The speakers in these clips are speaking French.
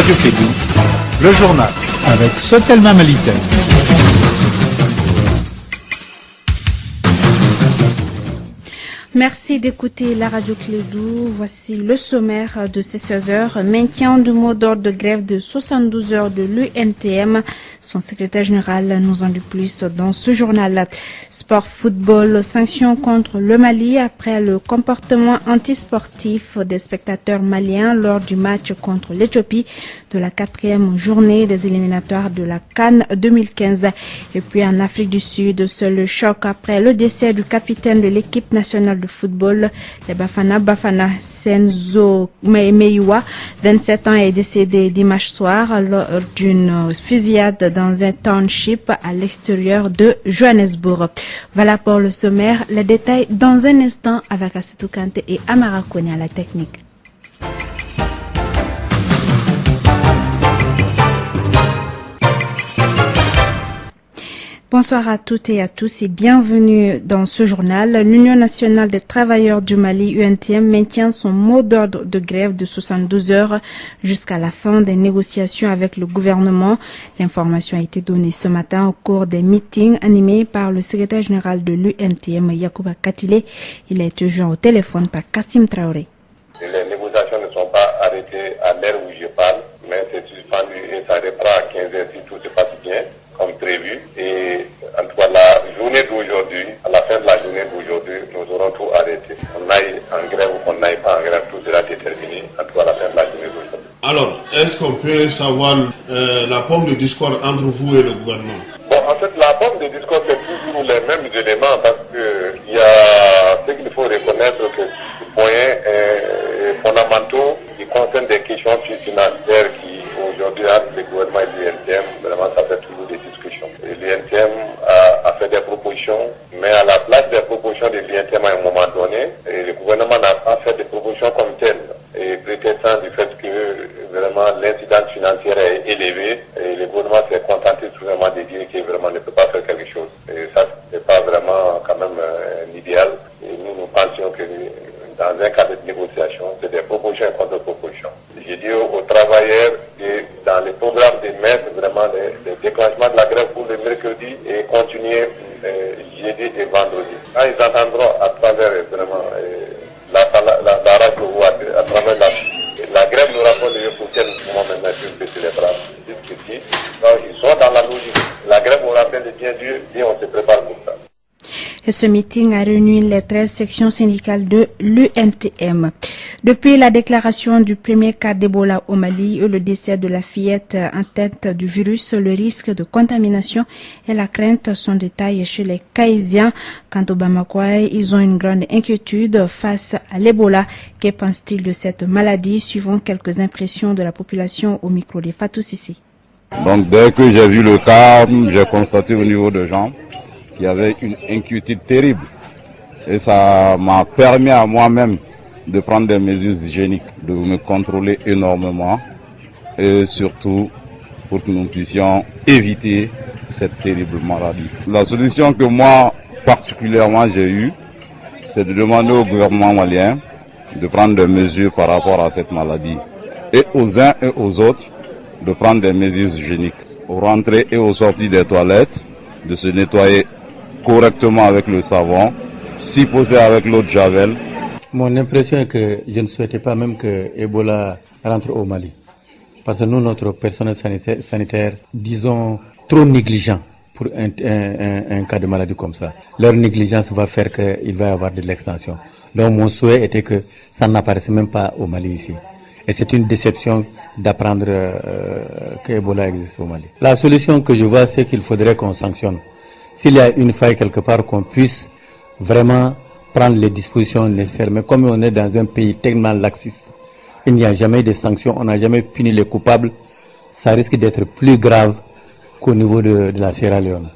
Radio Kédou, le journal avec Sotelma Malitaine. Merci d'écouter la radio Kédou. Voici le sommaire de ces 16 heures. Maintien du mot d'ordre de grève de 72 heures de l'UNTM. Son secrétaire général nous en dit plus dans ce journal. Sport football, sanctions contre le Mali après le comportement antisportif des spectateurs maliens lors du match contre l'Éthiopie de la 4e journée des éliminatoires de la CAN 2015. Et puis en Afrique du Sud, c'est le choc après le décès du capitaine de l'équipe nationale de football, les Bafana Senzo Meiwa, 27 ans, est décédé dimanche soir lors d'une fusillade dans un township à l'extérieur de Johannesburg. Voilà pour le sommaire. Les détails dans un instant avec Assetou Kanté et Amara Kone à la technique. Bonsoir à toutes et à tous et bienvenue dans ce journal. L'Union nationale des travailleurs du Mali, UNTM, maintient son mot d'ordre de grève de 72 heures jusqu'à la fin des négociations avec le gouvernement. L'information a été donnée ce matin au cours des meetings animés par le secrétaire général de l'UNTM, Yacouba Katile. Il a été joint au téléphone par Kassim Traoré. Les négociations ne sont pas arrêtées à l'heure où je parle, mais c'est suspendu et ça reprend à 15 heures si tout se passe bien, comme prévu. Et en tout cas, la journée d'aujourd'hui, à la fin de la journée d'aujourd'hui, nous aurons tout arrêté. On aille en grève ou qu'on n'aille pas en grève, tout sera déterminé, en tout cas à la fin de la journée d'aujourd'hui. Alors, est-ce qu'on peut savoir la forme de discours entre vous et le gouvernement? Bon, en fait, la forme de discours, c'est toujours les mêmes éléments parce qu'il y a ce qu'il faut reconnaître que ce moyen fondamentaux qui concernent des questions financières qui, aujourd'hui, entre le gouvernement et l'UNTM, vraiment, ça fait toujours des discussions. L'UNTM a fait des propositions, mais à la place des propositions de l'UNTM à un moment donné, le gouvernement n'a pas fait des propositions comme telles. Et prétextant du fait que vraiment l'incidence financière est élevée, et le gouvernement s'est contenté tout simplement de dire qu'il vraiment ne peut pas faire quelque chose. Et ça, c'est pas vraiment quand même un idéal. Et nous pensions que dans un cadre de négociation, c'est des propositions et contre-propositions. J'ai dit aux travailleurs dans les programmes de mettre vraiment les déclenchements de la grève pour le mercredi et continuer jeudi et vendredi. Quand ils entendront à travers vraiment la radio ou à travers la grève n'aura pas lieu pour quel moment maintenant une petite célébration. Jusqu'ici, ils sont dans la logique. La grève aura bien lieu et on se prépare pour ça. Et ce meeting a réuni les 13 sections syndicales de l'UNTM. Depuis la déclaration du premier cas d'Ebola au Mali et le décès de la fillette atteinte du virus, le risque de contamination et la crainte sont détaillés chez les Caïsiens. Quant au Bamakois, ils ont une grande inquiétude face à l'Ebola. Que pense-t-il de cette maladie? Suivant quelques impressions de la population au micro de Fatou Sissi. Donc dès que j'ai vu le cas, j'ai constaté au niveau des gens qu'il y avait une inquiétude terrible. Et ça m'a permis à moi-même de prendre des mesures hygiéniques, de me contrôler énormément et surtout pour que nous puissions éviter cette terrible maladie. La solution que moi particulièrement j'ai eue, c'est de demander au gouvernement malien de prendre des mesures par rapport à cette maladie et aux uns et aux autres de prendre des mesures hygiéniques. Au rentrer et au sortir des toilettes, de se nettoyer correctement avec le savon, si possible avec l'eau de Javel. Mon impression est que je ne souhaitais pas même que Ebola rentre au Mali. Parce que nous, notre personnel sanitaire, disons, trop négligent pour un cas de maladie comme ça. Leur négligence va faire qu'il va y avoir de l'extension. Donc mon souhait était que ça n'apparaisse même pas au Mali ici. Et c'est une déception d'apprendre que Ebola existe au Mali. La solution que je vois, c'est qu'il faudrait qu'on sanctionne. S'il y a une faille quelque part, qu'on puisse vraiment prendre les dispositions nécessaires. Mais comme on est dans un pays tellement laxiste, il n'y a jamais de sanctions, on n'a jamais puni les coupables, ça risque d'être plus grave qu'au niveau de la Sierra Leone.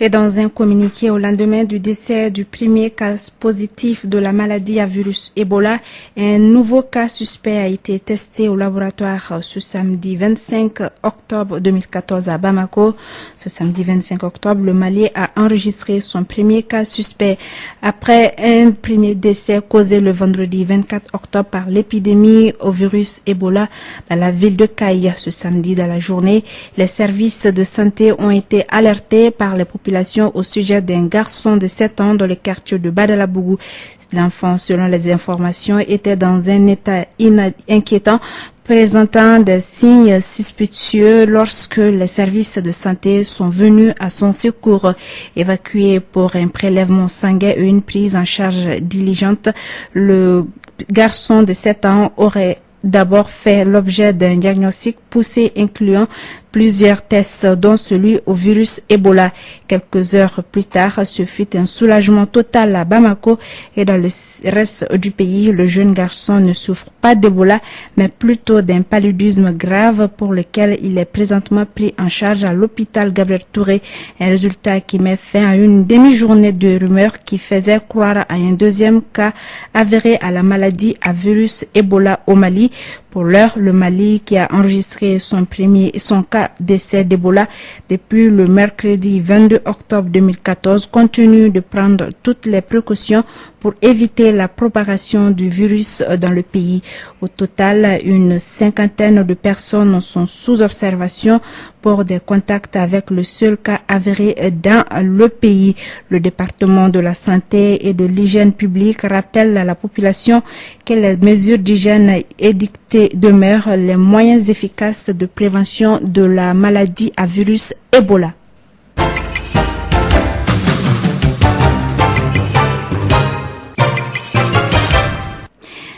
Et dans un communiqué au lendemain du décès du premier cas positif de la maladie à virus Ebola, un nouveau cas suspect a été testé au laboratoire ce samedi 25 octobre 2014 à Bamako. Ce samedi 25 octobre, le Mali a enregistré son premier cas suspect après un premier décès causé le vendredi 24 octobre par l'épidémie au virus Ebola dans la ville de Kayes. Ce samedi dans la journée, les services de santé ont été alertés par les populations au sujet d'un garçon de 7 ans dans le quartier de Badalabougou. L'enfant, selon les informations, était dans un état inquiétant, présentant des signes suspicieux lorsque les services de santé sont venus à son secours. Évacué pour un prélèvement sanguin et une prise en charge diligente, le garçon de 7 ans aurait d'abord fait l'objet d'un diagnostic poussé incluant plusieurs tests, dont celui au virus Ebola. Quelques heures plus tard, ce fut un soulagement total à Bamako et dans le reste du pays. Le jeune garçon ne souffre pas d'Ebola, mais plutôt d'un paludisme grave pour lequel il est présentement pris en charge à l'hôpital Gabriel Touré. Un résultat qui met fin à une demi-journée de rumeurs qui faisait croire à un deuxième cas avéré à la maladie à virus Ebola au Mali. Pour l'heure, le Mali, qui a enregistré son cas d'essai d'Ebola depuis le mercredi 22 octobre 2014, continue de prendre toutes les précautions pour éviter la propagation du virus dans le pays. Au total, une cinquantaine de personnes sont sous observation pour des contacts avec le seul cas avéré dans le pays. Le département de la santé et de l'hygiène publique rappelle à la population que les mesures d'hygiène édictées demeurent les moyens efficaces de prévention de la maladie à virus Ebola.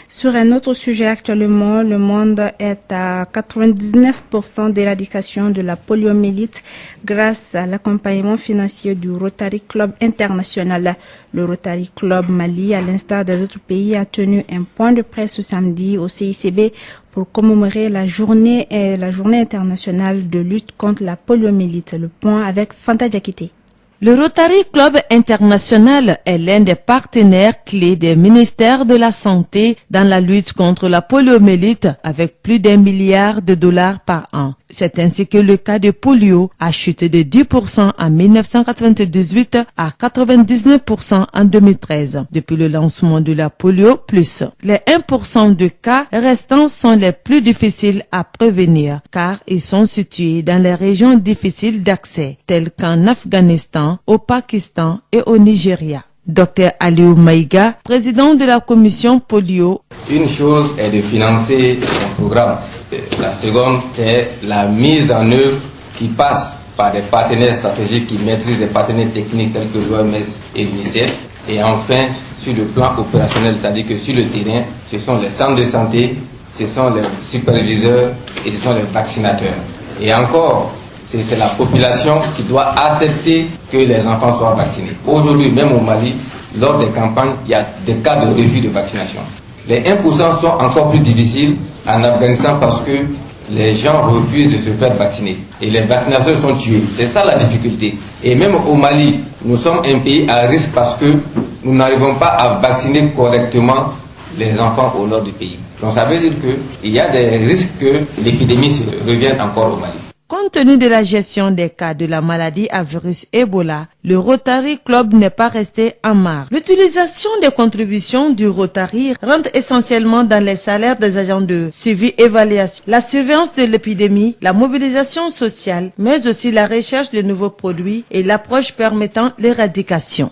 Sur un autre sujet actuellement, le monde est à 99% d'éradication de la poliomyélite grâce à l'accompagnement financier du Rotary Club International. Le Rotary Club Mali, à l'instar des autres pays, a tenu un point de presse ce samedi au CICB pour commémorer la journée internationale de lutte contre la poliomyélite. Le point avec Fanta Diakité. Le Rotary Club International est l'un des partenaires clés des ministères de la Santé dans la lutte contre la poliomyélite avec plus d'$1 milliard par an. C'est ainsi que le cas de polio a chuté de 10% en 1998 à 99% en 2013, depuis le lancement de la polio plus. Les 1% de cas restants sont les plus difficiles à prévenir car ils sont situés dans les régions difficiles d'accès, telles qu'en Afghanistan, au Pakistan et au Nigeria. Dr Aliou Maïga, président de la commission polio. Une chose est de financer un programme. La seconde, c'est la mise en œuvre qui passe par des partenaires stratégiques qui maîtrisent des partenaires techniques tels que l'OMS et l'UNICEF. Et enfin, sur le plan opérationnel, c'est-à-dire que sur le terrain, ce sont les centres de santé, ce sont les superviseurs et ce sont les vaccinateurs. Et encore, c'est la population qui doit accepter que les enfants soient vaccinés. Aujourd'hui, même au Mali, lors des campagnes, il y a des cas de refus de vaccination. Les 1% sont encore plus difficiles en Afghanistan parce que les gens refusent de se faire vacciner. Et les vaccinateurs sont tués. C'est ça la difficulté. Et même au Mali, nous sommes un pays à risque parce que nous n'arrivons pas à vacciner correctement les enfants au nord du pays. Donc ça veut dire qu'il y a des risques que l'épidémie revienne encore au Mali. Compte tenu de la gestion des cas de la maladie à virus Ebola, le Rotary Club n'est pas resté en marge. L'utilisation des contributions du Rotary rentre essentiellement dans les salaires des agents de suivi-évaluation, la surveillance de l'épidémie, la mobilisation sociale, mais aussi la recherche de nouveaux produits et l'approche permettant l'éradication.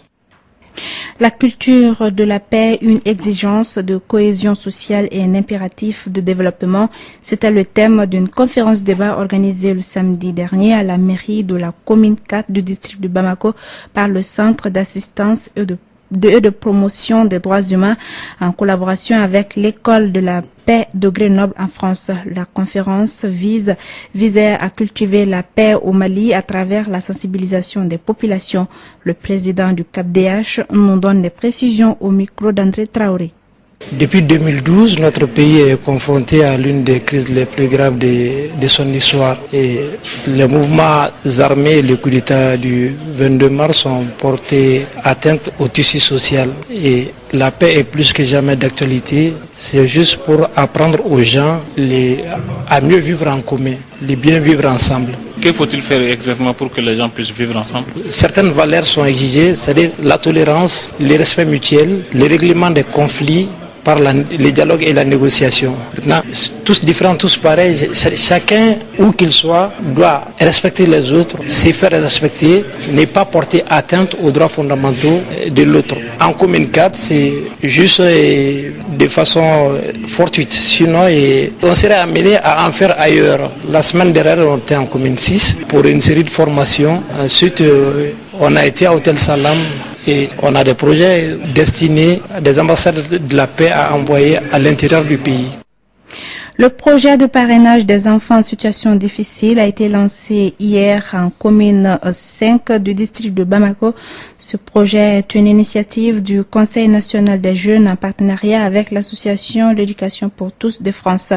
La culture de la paix, une exigence de cohésion sociale et un impératif de développement, c'était le thème d'une conférence débat organisée le samedi dernier à la mairie de la commune 4 du district de Bamako par le Centre d'assistance et de promotion des droits humains en collaboration avec l'école de la paix de Grenoble en France. La conférence visait à cultiver la paix au Mali à travers la sensibilisation des populations. Le président du CAPDH nous donne des précisions au micro d'André Traoré. Depuis 2012, notre pays est confronté à l'une des crises les plus graves de son histoire. Et les mouvements armés et le coup d'État du 22 mars ont porté atteinte au tissu social. Et la paix est plus que jamais d'actualité. C'est juste pour apprendre aux gens à mieux vivre en commun, les bien vivre ensemble. Que faut-il faire exactement pour que les gens puissent vivre ensemble? Certaines valeurs sont exigées, c'est-à-dire la tolérance, le respect mutuel, le règlement des conflits par le dialogue et la négociation. Maintenant, tous différents, tous pareils, chacun, où qu'il soit, doit respecter les autres, se faire respecter, ne pas porter atteinte aux droits fondamentaux de l'autre. En commune 4, c'est juste de façon fortuite. Sinon, on serait amené à en faire ailleurs. La semaine dernière, on était en commune 6 pour une série de formations. Ensuite, on a été à Hôtel Salam. Et on a des projets destinés à des ambassadeurs de la paix à envoyer à l'intérieur du pays. Le projet de parrainage des enfants en situation difficile a été lancé hier en commune 5 du district de Bamako. Ce projet est une initiative du Conseil national des jeunes en partenariat avec l'association L'éducation pour tous de France.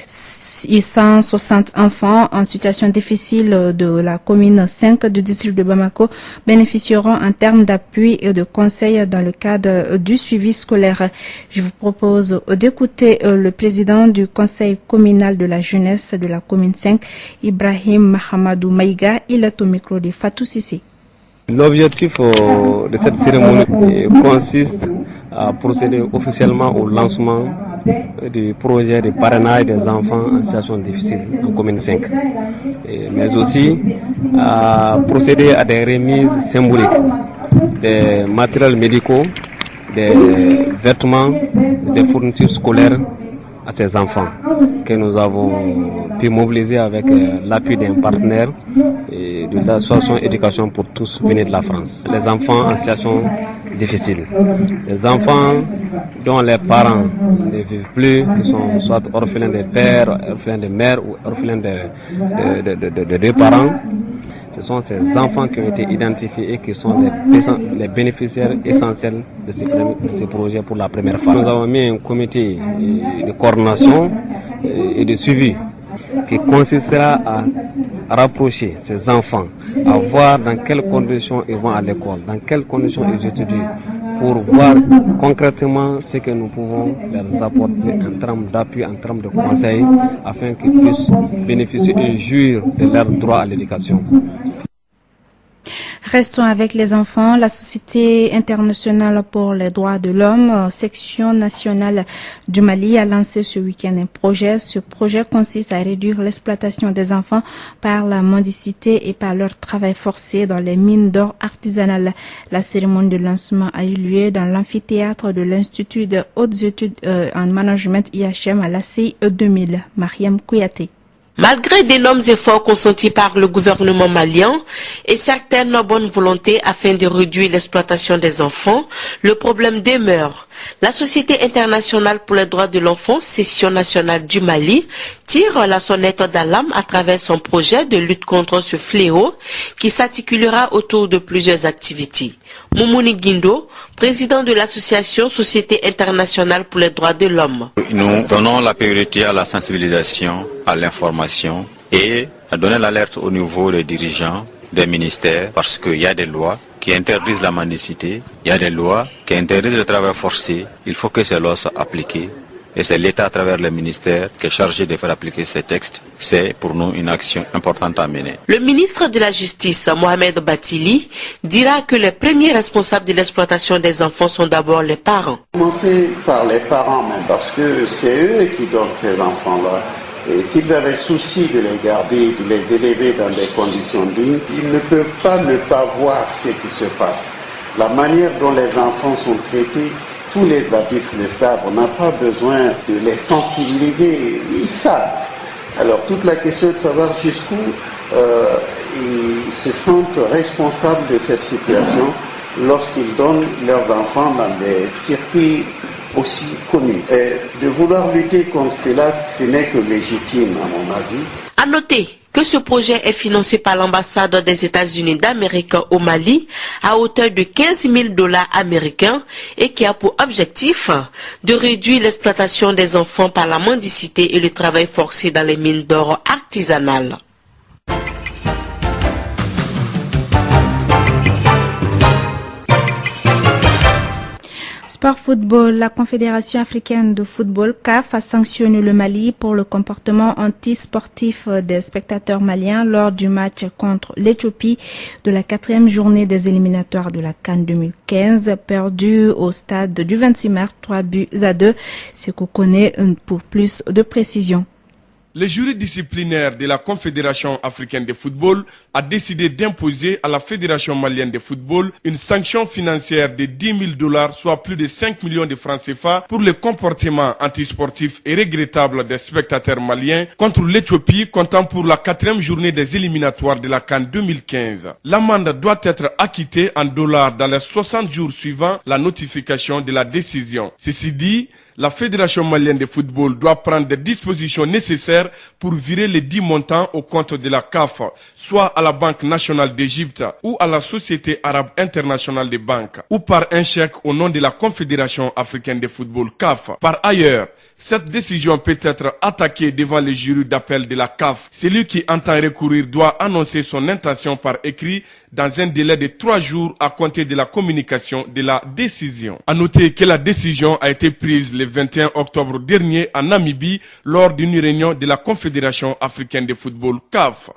160 enfants en situation difficile de la commune 5 du district de Bamako bénéficieront en termes d'appui et de conseils dans le cadre du suivi scolaire. Je vous propose d'écouter le président du Conseil communal de la jeunesse de la commune 5, Ibrahim Mahamadou Maïga. Il est au micro de Fatou Sissé. L'objectif de cette cérémonie consiste à procéder officiellement au lancement du projet de parrainage des enfants en situation difficile en commune 5, mais aussi à procéder à des remises symboliques des matériels médicaux, des vêtements, des fournitures scolaires à ces enfants que nous avons pu mobiliser avec l'appui d'un partenaire et de l'association Éducation pour tous venus de la France. Les enfants en situation difficile, les enfants dont les parents ne vivent plus, qui sont soit orphelins de père, orphelins de mère ou orphelins de deux parents. Ce sont ces enfants qui ont été identifiés et qui sont les bénéficiaires essentiels de ces projets pour la première fois. Nous avons mis un comité de coordination et de suivi qui consistera à rapprocher ces enfants, à voir dans quelles conditions ils vont à l'école, dans quelles conditions ils étudient, pour voir concrètement ce que nous pouvons leur apporter en termes d'appui, en termes de conseils, afin qu'ils puissent bénéficier et jouir de leur droit à l'éducation. Restons avec les enfants. La Société internationale pour les droits de l'homme, section nationale du Mali, a lancé ce week-end un projet. Ce projet consiste à réduire l'exploitation des enfants par la mendicité et par leur travail forcé dans les mines d'or artisanales. La cérémonie de lancement a eu lieu dans l'amphithéâtre de l'Institut de hautes études en management IHM à l'ACI 2000. Mariam Kouyaté. Malgré d'énormes efforts consentis par le gouvernement malien et certaines bonnes volontés afin de réduire l'exploitation des enfants, le problème demeure. La Société internationale pour les droits de l'enfant, section nationale du Mali, tire la sonnette d'alarme à travers son projet de lutte contre ce fléau qui s'articulera autour de plusieurs activités. Moumouni Guindo, président de l'association Société internationale pour les droits de l'homme. Nous donnons la priorité à la sensibilisation, à l'information et à donner l'alerte au niveau des dirigeants, des ministères, parce qu'il y a des lois qui interdisent la mendicité, il y a des lois qui interdisent le travail forcé. Il faut que ces lois soient appliquées. Et c'est l'État à travers le ministère qui est chargé de faire appliquer ces textes. C'est pour nous une action importante à mener. Le ministre de la Justice, Mohamed Batili, dira que les premiers responsables de l'exploitation des enfants sont d'abord les parents. Commencer par les parents même, parce que c'est eux qui donnent ces enfants-là. Et s'ils avaient souci de les garder, de les élever dans des conditions dignes, ils ne peuvent pas ne pas voir ce qui se passe. La manière dont les enfants sont traités, tous les adultes le savent, on n'a pas besoin de les sensibiliser, ils savent. Alors toute la question est de savoir jusqu'où ils se sentent responsables de cette situation lorsqu'ils donnent leurs enfants dans des circuits aussi connus. Et de vouloir lutter contre cela, ce n'est que légitime à mon avis. À noter que ce projet est financé par l'ambassade des États-Unis d'Amérique au Mali à hauteur de 15 000 $ américains et qui a pour objectif de réduire l'exploitation des enfants par la mendicité et le travail forcé dans les mines d'or artisanales. Sport football, la Confédération africaine de football, CAF, a sanctionné le Mali pour le comportement anti-sportif des spectateurs maliens lors du match contre l'Éthiopie de la 4e journée des éliminatoires de la CAN 2015, perdu au stade du 26 mars, 3-2. C'est qu'on connaît pour plus de précision. Le jury disciplinaire de la Confédération africaine de football a décidé d'imposer à la Fédération malienne de football une sanction financière de 10 000 $, soit plus de 5 millions de francs CFA, pour le comportement antisportif et regrettable des spectateurs maliens contre l'Éthiopie, comptant pour la 4e journée des éliminatoires de la CAN 2015. L'amende doit être acquittée en dollars dans les 60 jours suivant la notification de la décision. Ceci dit, la Fédération malienne de football doit prendre des dispositions nécessaires pour virer les 10 montants au compte de la CAF, soit à la Banque nationale d'Égypte ou à la Société arabe internationale de banques, ou par un chèque au nom de la Confédération africaine de football CAF. Par ailleurs, cette décision peut être attaquée devant les jurys d'appel de la CAF. Celui qui entend recourir doit annoncer son intention par écrit dans un délai de 3 jours à compter de la communication de la décision. À noter que la décision a été prise le 21 octobre dernier en Namibie lors d'une réunion de la Confédération africaine de football CAF.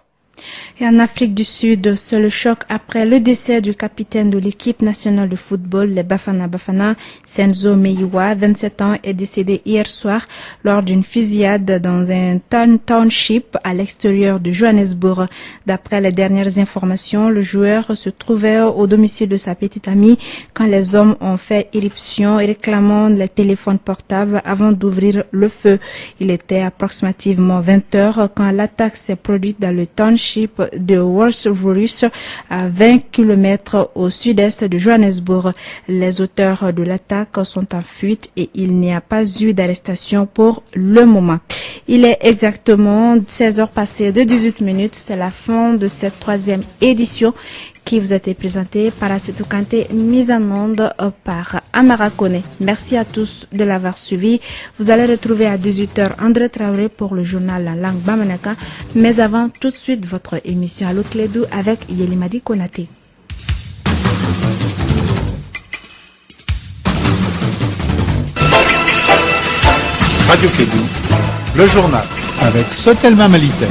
Et en Afrique du Sud, c'est le choc après le décès du capitaine de l'équipe nationale de football, les Bafana Bafana. Senzo Meyiwa, 27 ans, est décédé hier soir lors d'une fusillade dans un township à l'extérieur de Johannesburg. D'après les dernières informations, le joueur se trouvait au domicile de sa petite amie quand les hommes ont fait irruption réclamant les téléphones portables avant d'ouvrir le feu. Il était approximativement 20 heures quand l'attaque s'est produite dans le township de Wolfsburg, à 20 km au sud-est de Johannesburg. Les auteurs de l'attaque sont en fuite et il n'y a pas eu d'arrestation pour le moment. Il est exactement 16 heures passées de 18 minutes. C'est la fin de cette 3e édition qui vous a été présentée par Assetou Kanté, mise en onde par Amara Kone. Merci à tous de l'avoir suivi. Vous allez retrouver à 18h André Traoré pour le journal en langue Bamanaka. Mais avant, tout de suite, votre émission Allo Clédou avec Yelimadi Konaté. Radio Clédou, le journal avec Sotelma Militaire.